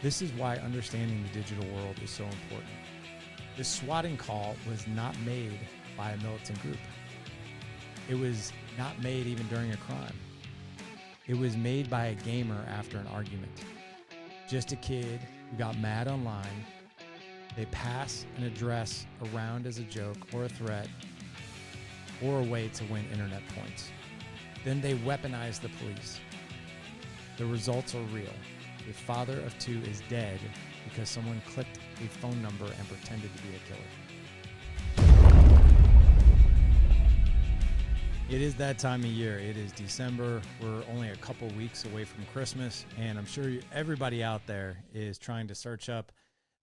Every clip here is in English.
This is why understanding the digital world is so important. This swatting call was not made by a militant group. It was not made even during a crime. It was made by a gamer after an argument. Just a kid who got mad online. They pass an address around as a joke or a threat or a way to win internet points. Then they weaponize the police. The results are real. A father of two is dead because someone clicked a phone number and pretended to be a killer. It is that time of year. It is December. We're only a couple weeks away from Christmas, and I'm sure everybody out there is trying to search up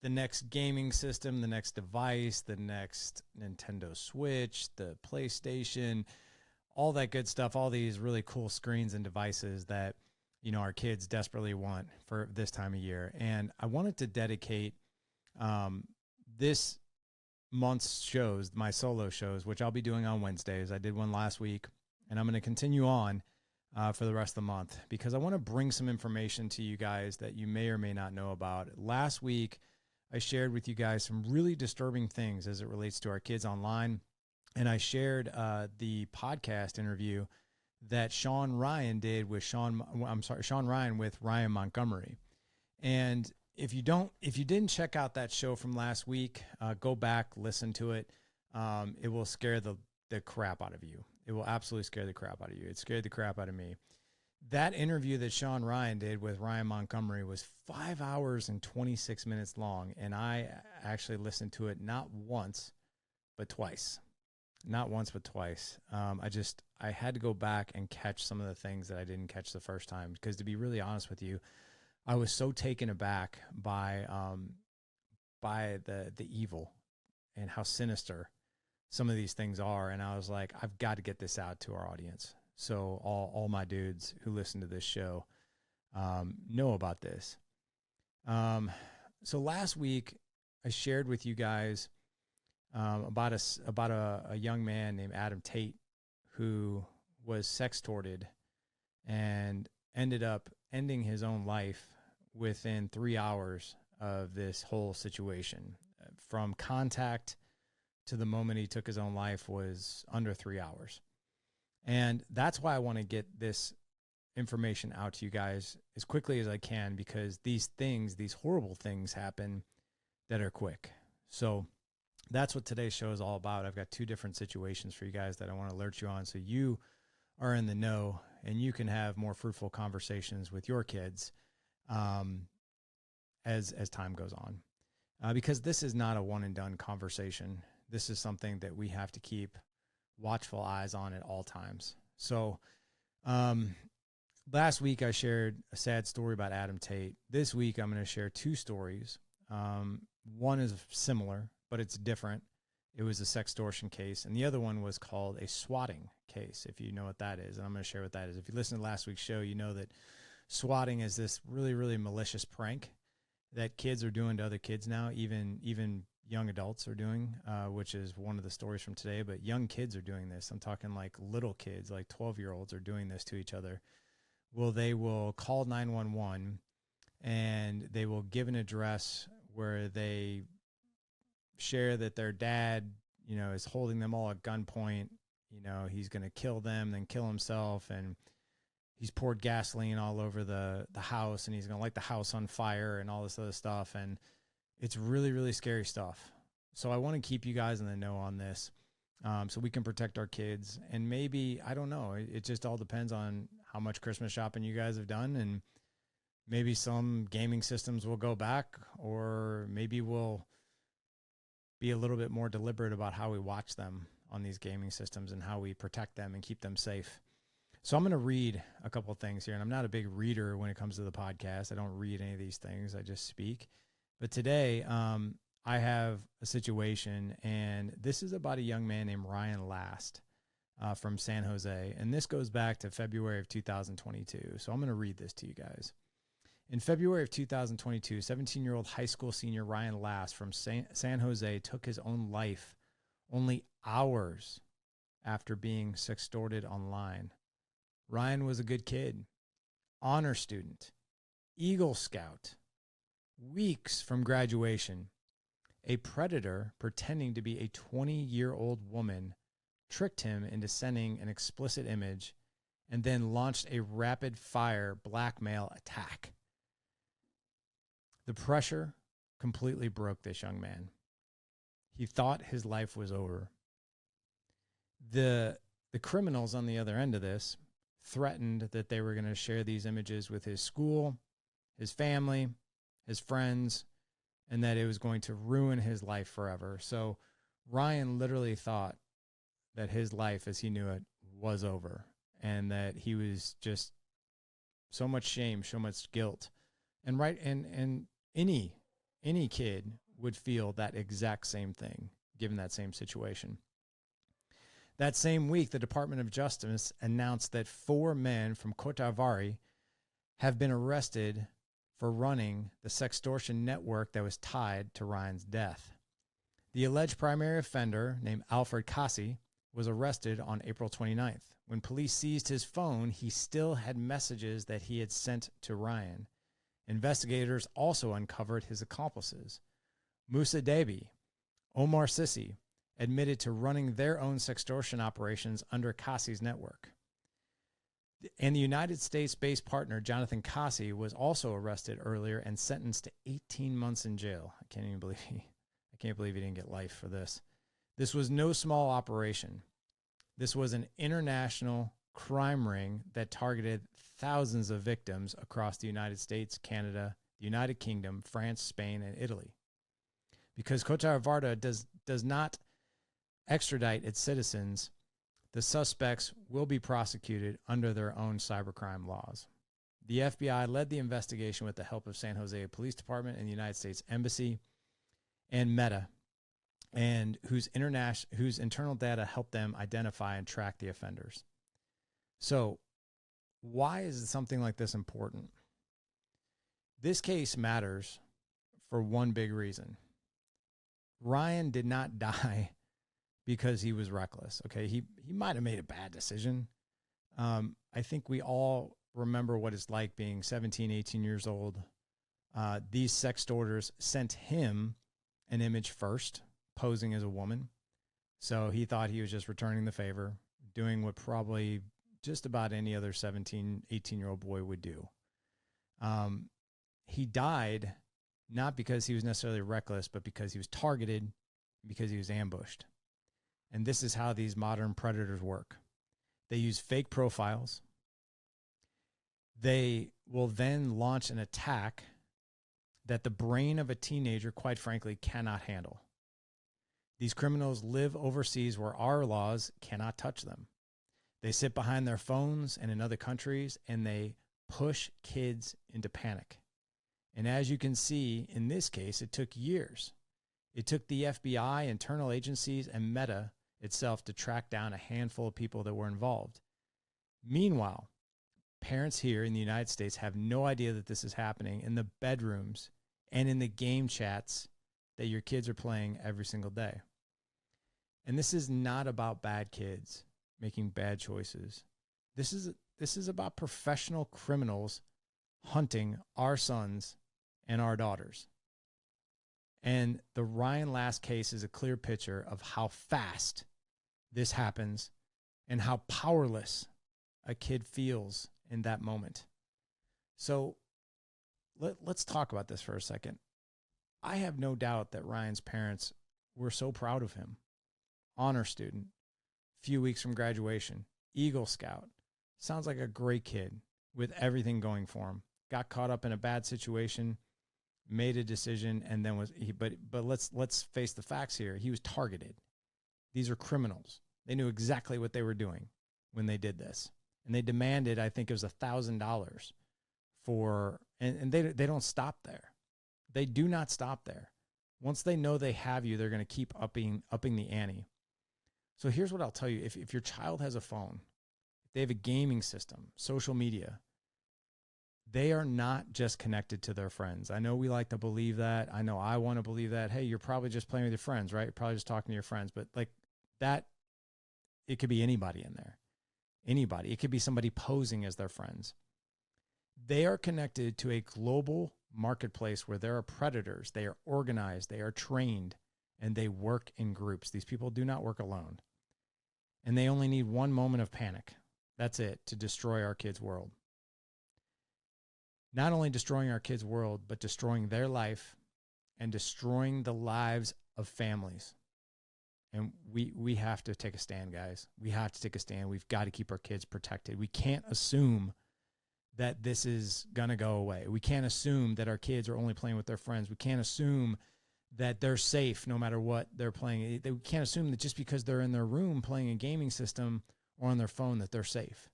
the next gaming system, the next device, the next Nintendo Switch, the PlayStation, all that good stuff, all these really cool screens and devices that, you know, our kids desperately want for this time of year. And I wanted to dedicate this month's shows, my solo shows, which I'll be doing on Wednesdays. I did one last week, and I'm going to continue on for the rest of the month because I want to bring some information to you guys that you may or may not know about. Last week, I shared with you guys some really disturbing things as it relates to our kids online, and I shared the podcast interview that Sean Ryan did with Sean Ryan with Ryan Montgomery. And if you didn't check out that show from last week, go back, listen to it. It will scare the crap out of you. It will absolutely scare the crap out of you. It scared the crap out of me. That interview that Sean Ryan did with Ryan Montgomery was 5 hours and 26 minutes long. And I actually listened to it not once, but twice. Not once, but twice. I had to go back and catch some of the things that I didn't catch the first time. Because to be really honest with you, I was so taken aback by the evil and how sinister some of these things are. And I was like, I've got to get this out to our audience. So all my dudes who listen to this show know about this. So last week, I shared with you guys about a young man named Adam Tate who was sextorted and ended up ending his own life within 3 hours of this whole situation. From contact to the moment he took his own life was under 3 hours. And that's why I want to get this information out to you guys as quickly as I can, because these horrible things happen that are quick. So that's what today's show is all about. I've got two different situations for you guys that I want to alert you on so you are in the know and you can have more fruitful conversations with your kids as time goes on. Because this is not a one and done conversation. This is something that we have to keep watchful eyes on at all times. So last week I shared a sad story about Adam Tate. This week I'm going to share two stories. One is similar, but it's different. It was a sextortion case, and the other one was called a swatting case, if you know what that is. And I'm going to share what that is. If you listen to last week's show, you know that swatting is this really, really malicious prank that kids are doing to other kids now, even young adults are doing, which is one of the stories from today. But young kids are doing this. I'm talking like little kids, like 12-year-olds are doing this to each other. Well, they will call 911, and they will give an address where they share that their dad, you know, is holding them all at gunpoint. You know, he's going to kill them, then kill himself, and he's poured gasoline all over the house, and he's going to light the house on fire and all this other stuff. And it's really, really scary stuff. So I want to keep you guys in the know on this so we can protect our kids. And maybe, I don't know, it just all depends on how much Christmas shopping you guys have done. And maybe some gaming systems will go back, or maybe we'll be a little bit more deliberate about how we watch them on these gaming systems and how we protect them and keep them safe. So I'm going to read a couple of things here, and I'm not a big reader when it comes to the podcast. I don't read any of these things. I just speak. But today I have a situation, and this is about a young man named Ryan Last from San Jose. And this goes back to February of 2022. So I'm going to read this to you guys. In February of 2022, 17-year-old high school senior Ryan Last from San Jose took his own life only hours after being sextorted online. Ryan was a good kid, honor student, Eagle Scout, weeks from graduation, a predator pretending to be a 20-year-old woman tricked him into sending an explicit image and then launched a rapid-fire blackmail attack. The pressure completely broke this young man. He thought his life was over. The criminals on the other end of this threatened that they were going to share these images with his school, his family, his friends, and that it was going to ruin his life forever. So Ryan literally thought that his life as he knew it was over, and that he was just so much shame, so much guilt. And any kid would feel that exact same thing given that same situation. That same week, the Department of Justice announced that 4 men from Côte d'Ivoire have been arrested for running the sextortion network that was tied to Ryan's death. The alleged primary offender, named Alfred Kassi, was arrested on April 29th. When police seized his phone, he still had messages that he had sent to Ryan. Investigators also uncovered his accomplices. Moussa Deby, Omar Sissi, admitted to running their own sextortion operations under Kassi's network. And the United States-based partner, Jonathan Kassi, was also arrested earlier and sentenced to 18 months in jail. I can't believe he didn't get life for this. This was no small operation. This was an international crime ring that targeted thousands of victims across the United States, Canada, the United Kingdom, France, Spain, and Italy. Because Côte d'Ivoire does not extradite its citizens, the suspects will be prosecuted under their own cybercrime laws. The FBI led the investigation with the help of San Jose Police Department and the United States Embassy and Meta, and whose internal data helped them identify and track the offenders. So, why is something like this important? This case matters for one big reason. Ryan did not die because he was reckless. Okay, he might have made a bad decision. I think we all remember what it's like being 17, 18 years old. These sextorters sent him an image first, posing as a woman. So he thought he was just returning the favor, doing what probably just about any other 17, 18-year-old boy would do. He died not because he was necessarily reckless, but because he was targeted, because he was ambushed. And this is how these modern predators work. They use fake profiles. They will then launch an attack that the brain of a teenager, quite frankly, cannot handle. These criminals live overseas where our laws cannot touch them. They sit behind their phones and in other countries, and they push kids into panic. And as you can see, in this case, it took years. It took the FBI, internal agencies, and Meta itself to track down a handful of people that were involved. Meanwhile, parents here in the United States have no idea that this is happening in the bedrooms and in the game chats that your kids are playing every single day. And this is not about bad kids making bad choices. This is about professional criminals hunting our sons and our daughters. And the Ryan Last case is a clear picture of how fast this happens and how powerless a kid feels in that moment. So let's talk about this for a second. I have no doubt that Ryan's parents were so proud of him. Honor student, few weeks from graduation, Eagle Scout. Sounds like a great kid with everything going for him. Got caught up in a bad situation, made a decision, and then but let's face the facts here. He was targeted. These are criminals. They knew exactly what they were doing when they did this. And they demanded, I think it was $1,000 for, and they don't stop there. They do not stop there. Once they know they have you, they're going to keep upping the ante. So here's what I'll tell you. If your child has a phone, if they have a gaming system, social media, they are not just connected to their friends. I know we like to believe that. I know I want to believe that. Hey, you're probably just playing with your friends, right? You're probably just talking to your friends. But like that, it could be anybody in there. Anybody. It could be somebody posing as their friends. They are connected to a global marketplace where there are predators. They are organized, they are trained, and they work in groups. These people do not work alone. And they only need one moment of panic. That's it, to destroy our kids' world. Not only destroying our kids' world, but destroying their life and destroying the lives of families. And we have to take a stand, guys. We have to take a stand. We've got to keep our kids protected. We can't assume that this is going to go away. We can't assume that our kids are only playing with their friends. We can't assume that they're safe no matter what they're playing. We can't assume that just because they're in their room playing a gaming system or on their phone that they're safe.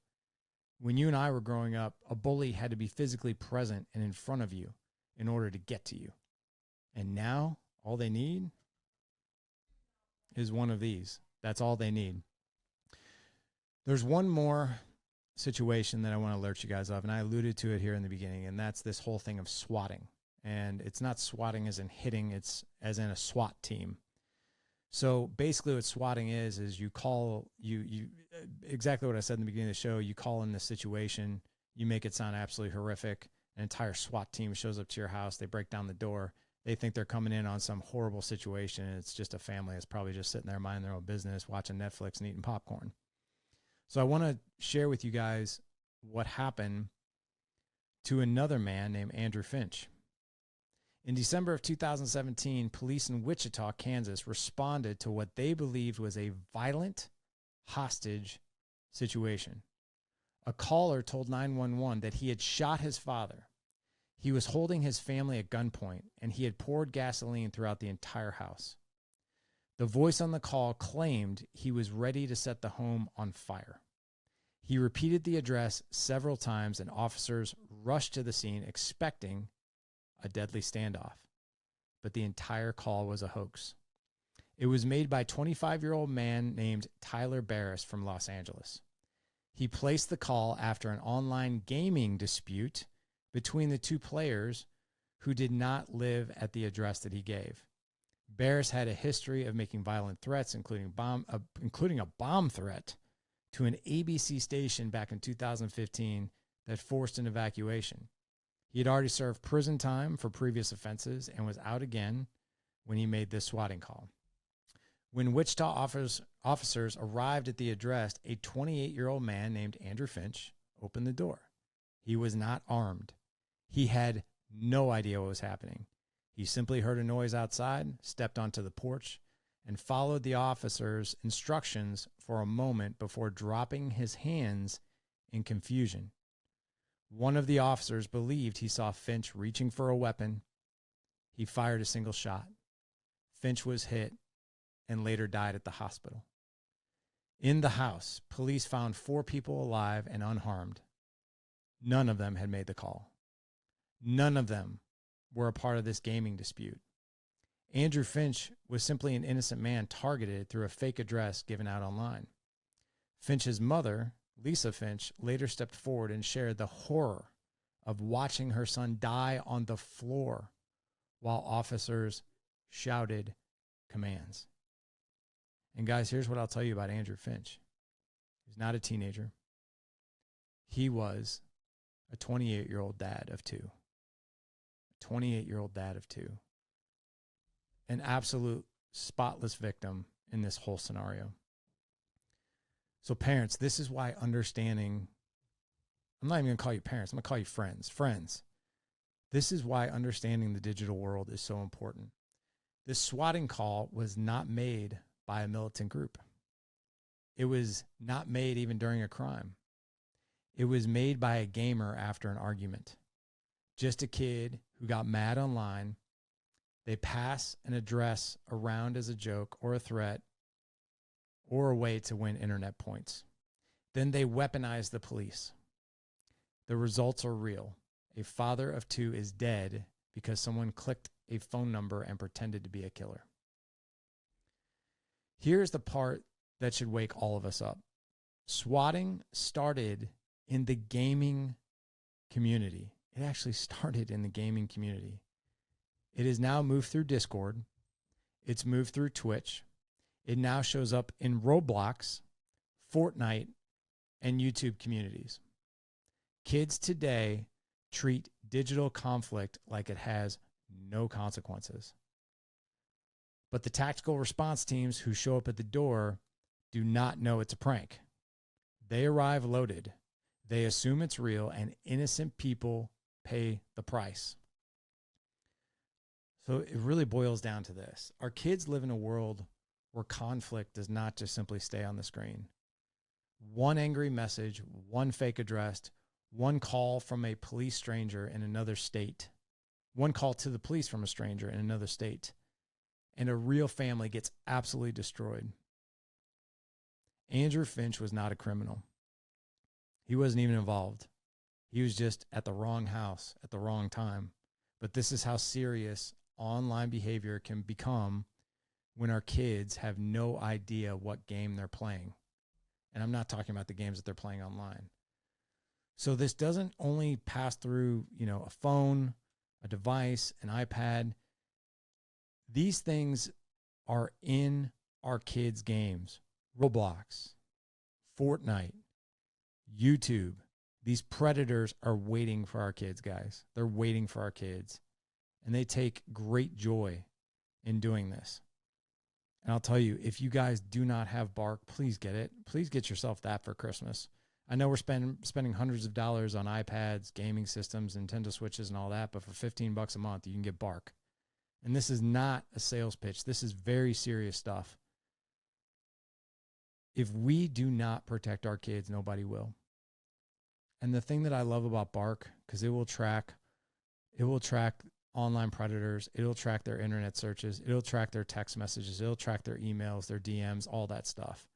When you and I were growing up, a bully had to be physically present and in front of you in order to get to you. And now all they need is one of these. That's all they need. There's one more situation that I want to alert you guys of, and I alluded to it here in the beginning, and that's this whole thing of swatting. And it's not swatting as in hitting, it's as in a SWAT team. So basically what swatting is you call, you exactly what I said in the beginning of the show, you call in this situation, you make it sound absolutely horrific. An entire SWAT team shows up to your house, they break down the door, they think they're coming in on some horrible situation, and it's just a family that's probably just sitting there minding their own business, watching Netflix and eating popcorn. So I want to share with you guys what happened to another man named Andrew Finch. In December of 2017, police in Wichita, Kansas, responded to what they believed was a violent hostage situation. A caller told 911 that he had shot his father. He was holding his family at gunpoint, and he had poured gasoline throughout the entire house. The voice on the call claimed he was ready to set the home on fire. He repeated the address several times, and officers rushed to the scene expecting a deadly standoff. But the entire call was a hoax. It was made by a 25-year-old man named Tyler Barris from Los Angeles. He placed the call after an online gaming dispute between the two players who did not live at the address that he gave. Barris had a history of making violent threats, including a bomb threat to an ABC station back in 2015 that forced an evacuation. He had already served prison time for previous offenses and was out again when he made this swatting call. When Wichita officers arrived at the address, a 28-year-old man named Andrew Finch opened the door. He was not armed. He had no idea what was happening. He simply heard a noise outside, stepped onto the porch, and followed the officer's instructions for a moment before dropping his hands in confusion. One of the officers believed he saw Finch reaching for a weapon. He fired a single shot. Finch was hit and later died at the hospital. In the house, police found 4 people alive and unharmed. None of them had made the call. None of them were a part of this gaming dispute. Andrew Finch was simply an innocent man targeted through a fake address given out online. Finch's mother, Lisa Finch, later stepped forward and shared the horror of watching her son die on the floor while officers shouted commands. And guys, here's what I'll tell you about Andrew Finch. He's not a teenager. He was a 28-year-old dad of 2. A 28-year-old dad of 2. An absolute spotless victim in this whole scenario. So parents, this is why understanding, I'm not even going to call you parents, I'm going to call you friends. Friends, this is why understanding the digital world is so important. This swatting call was not made by a militant group. It was not made even during a crime. It was made by a gamer after an argument. Just a kid who got mad online. They pass an address around as a joke or a threat or a way to win internet points. Then they weaponize the police. The results are real. A father of 2 is dead because someone clicked a phone number and pretended to be a killer. Here's the part that should wake all of us up. Swatting started in the gaming community. It actually started in the gaming community. It has now moved through Discord. It's moved through Twitch. It now shows up in Roblox, Fortnite, and YouTube communities. Kids today treat digital conflict like it has no consequences. But the tactical response teams who show up at the door do not know it's a prank. They arrive loaded. They assume it's real, and innocent people pay the price. So it really boils down to this. Our kids live in a world where conflict does not just simply stay on the screen. One angry message, one fake address, one call from a police stranger in another state, one call to the police from a stranger in another state, and a real family gets absolutely destroyed. Andrew Finch was not a criminal. He wasn't even involved. He was just at the wrong house at the wrong time. But this is how serious online behavior can become when our kids have no idea what game they're playing. And I'm not talking about the games that they're playing online. So this doesn't only pass through, a phone, a device, an iPad. These things are in our kids' games. Roblox, Fortnite, YouTube. These predators are waiting for our kids, guys. They're waiting for our kids. And they take great joy in doing this. And I'll tell you, if you guys do not have Bark, please get it. Please get yourself that for Christmas. I know we're spending hundreds of dollars on iPads, gaming systems, Nintendo Switches, and all that, but for $15 a month, you can get Bark. And this is not a sales pitch. This is very serious stuff. If we do not protect our kids, nobody will. And the thing that I love about Bark, because it will track online predators, it'll track their internet searches, it'll track their text messages, it'll track their emails, their DMs, all that stuff.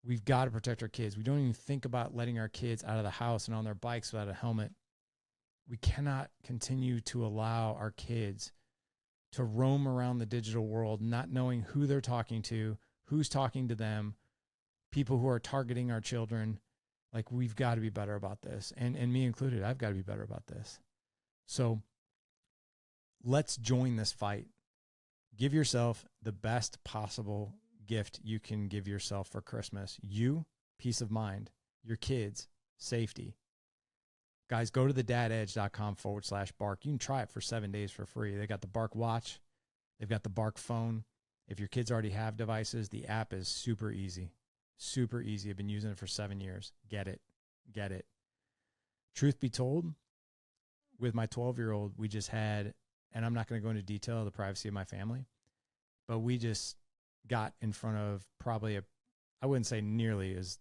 We've got to protect our kids. We don't even think about letting our kids out of the house and on their bikes without a helmet. We cannot continue to allow our kids to roam around the digital world, not knowing who they're talking to, who's talking to them, people who are targeting our children. Like, we've got to be better about this. And me included, I've got to be better about this. So let's join this fight. Give yourself the best possible gift you can give yourself for Christmas. You, peace of mind. Your kids, safety. Guys, go to thedadedge.com/bark. You can try it for 7 days for free. They got the Bark watch. They've got the Bark phone. If your kids already have devices, the app is super easy. Super easy. I've been using it for 7 years. Get it. Get it. Truth be told, with my 12-year-old, we just had, and I'm not going to go into detail of the privacy of my family, but we just got in front of probably I wouldn't say nearly as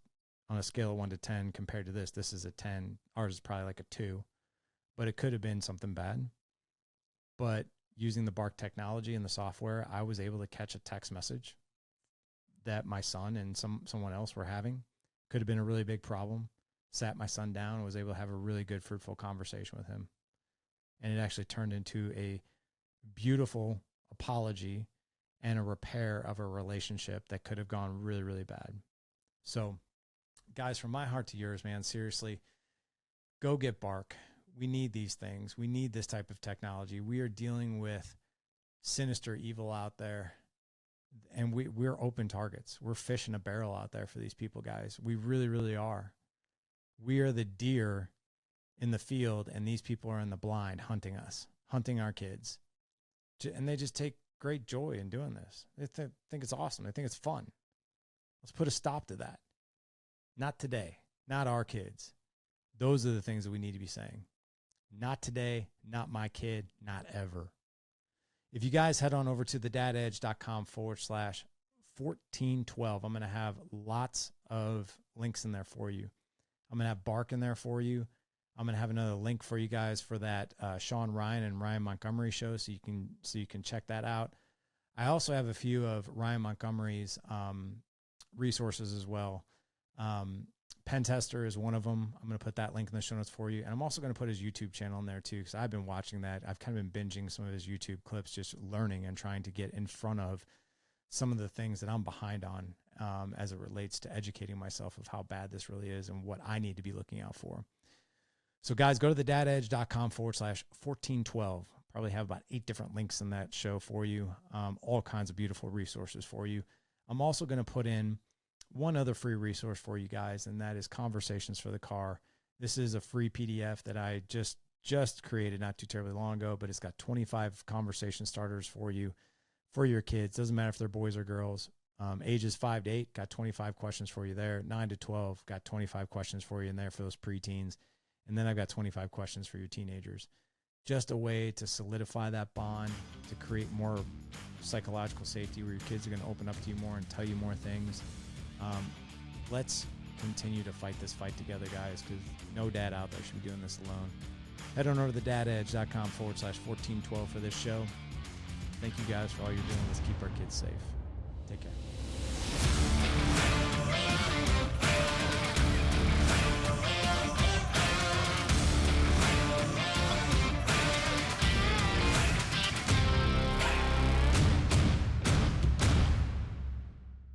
on a scale of 1 to 10 compared to this. This is a 10. Ours is probably like a 2, but it could have been something bad. But using the Bark technology and the software, I was able to catch a text message that my son and someone else were having. Could have been a really big problem. Sat my son down and was able to have a really good, fruitful conversation with him. And it actually turned into a beautiful apology and a repair of a relationship that could have gone really, really bad. So, guys, from my heart to yours, man, seriously, go get Bark. We need these things. We need this type of technology. We are dealing with sinister evil out there, and we're open targets. We're fish in a barrel out there for these people, guys. We really, really are. We are the deer in the field, and these people are in the blind hunting us, hunting our kids. And they just take great joy in doing this. They think it's awesome. They think it's fun. Let's put a stop to that. Not today. Not our kids. Those are the things that we need to be saying. Not today. Not my kid. Not ever. If you guys head on over to thedadedge.com/1412, I'm going to have lots of links in there for you. I'm going to have Bark in there for you. I'm going to have another link for you guys for that Sean Ryan and Ryan Montgomery show, so you can check that out. I also have a few of Ryan Montgomery's resources as well. PenTester is one of them. I'm going to put that link in the show notes for you. And I'm also going to put his YouTube channel in there too, because I've been watching that. I've kind of been binging some of his YouTube clips, just learning and trying to get in front of some of the things that I'm behind on as it relates to educating myself of how bad this really is and what I need to be looking out for. So guys, go to thedadedge.com/1412. Probably have about 8 different links in that show for you. All kinds of beautiful resources for you. I'm also going to put in one other free resource for you guys, and that is Conversations for the Car. This is a free PDF that I just just created not too terribly long ago, but it's got 25 conversation starters for you, for your kids. Doesn't matter if they're boys or girls. Ages 5 to 8, got 25 questions for you there. 9 to 12, got 25 questions for you in there for those preteens. And then I've got 25 questions for your teenagers. Just a way to solidify that bond, to create more psychological safety where your kids are going to open up to you more and tell you more things. Let's continue to fight this fight together, guys, because no dad out there should be doing this alone. Head on over to thedadedge.com/1412 for this show. Thank you guys for all you're doing. Let's keep our kids safe. Take care.